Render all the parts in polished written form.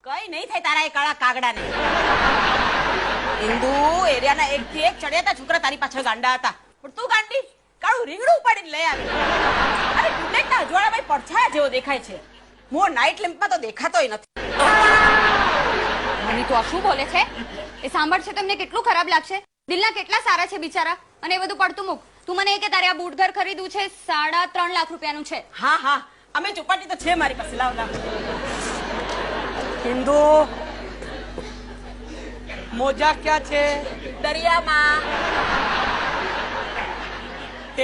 કઈ નહીં થાય તારા એ કાળા કાગડાને. ઇન્દુ એરિયાના એકથી એક ચડ્યા હતા છોકરા તારી પાછળ ગાંડા હતા, પણ તું ગાંડી કાળું રીંગણું ઉપાડીને લઈ આવી. અરે બુલેટના અજવાળામાં પડછાયા જેવો દેખાય છે, મો નાઇટ લેમ્પમાં તો દેખાતોય નથી. મમ્મી તું આ શું બોલે છે? એ સાંભળશે તો એમને કેટલું ખરાબ લાગશે. દિલના કેટલા સારા છે બિચારા. અને એ બધું પડતું મૂક. તું મને એ કે તારે આ બૂટ ઘર ખરીદવું છે, 3.5 લાખ રૂપિયાનું છે. હા હા અમે ચોપાટી તો છે મારી પાસે. લાવ લાવ. હિન્દુ મોજા ક્યાં છે? દરિયામાં.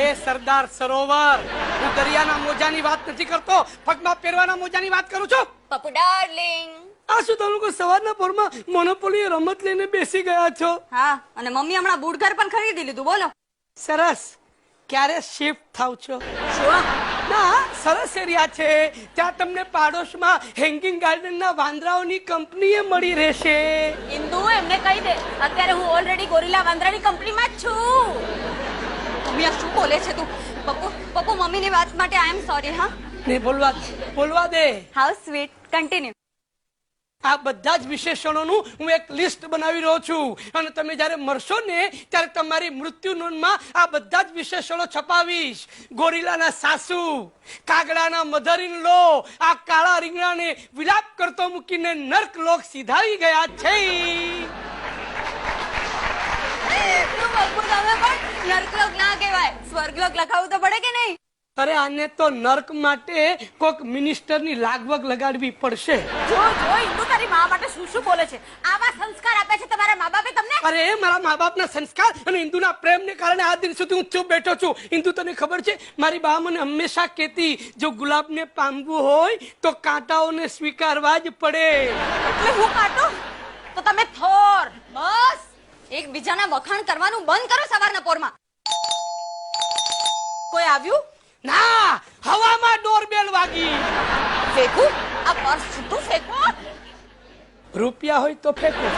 એ સરદાર સરોવર. હું દરિયાના મોજાની વાત નથી કરતો, પગમાં પહેરવાના મોજાની વાત કરું છું. પપ્પુ ડાર્લિંગ. આ શું તમે લોકો સવારના પોરમાં મોનોપોલી રમત લઈને બેસી ગયા છો? હા, અને મમ્મી હમણાં બૂટ ઘર પણ ખરીદી લીધું. બોલો. સરસ. ક્યારે શિફ્ટ થાવ છો? શું? ના, સરસ એરિયા છે. ત્યાં તમને પાડોશમાં હેંગિંગ ગાર્ડનના વાંદરાઓની કંપનીએ મળી રહેશે. ઇન્દુ એમને કહી દે અત્યારે હું ઓલરેડી ગોરીલા વાંદરાની કંપનીમાં જ છું. મમ્મી આ શું બોલે છે તું? પપ્પુ મમ્મીની વાત માટે આઈ એમ સોરી. હા, ને બોલવા દે. How sweet. કન્ટિન્યુ. આ બધા જ વિશેષણોનું હું એક લિસ્ટ બનાવી રહ્યો છું, અને તમે જ્યારે મરશો ને ત્યારે તમારી મૃત્યુ નોંધમાં આ બધા જ વિશેષણો છપાવીશ. ગોરીલાના સાસુ, કાગડાના મધર ઇન લો આ કાળા રીંગણાને વિલાપ કરતો મૂકીને નર્ક લોક સીધાવી ગયા છે. નર્કલોક ના કહેવાય, સ્વર્ગલોક લખાવવું તો પડે કે નહીં? અરે આને તો નર્ક માટે કોક મિનિસ્ટરની લાગવગ લગાડવી પડશે. જો ઇન્દુ તારી મા માટે શું શું બોલે છે. આવા સંસ્કાર આપે છે તમારા મા બાપે તમને? અરે મારા મા બાપના સંસ્કાર અને ઇન્દુના પ્રેમને કારણે આ દિન સુધી હું ચૂપ બેઠો છું. ઇન્દુ તને ખબર છે, મારી બા મને હંમેશા કહેતી, જો ગુલાબને પામવું હોય તો કાંટાઓને સ્વીકારવા જ પડે. એટલે હું કાટો તો તમે થોર. બસ એકબીજાના વખાણ કરવાનું બંધ કરો સવારના પોરમાં. કોઈ આવ્યું? ના, હવામાં ડોરબેલ વાગી. ફેંકું આ પર્સ છૂટું ફેંકો. રૂપિયા હોય તો ફેંકો.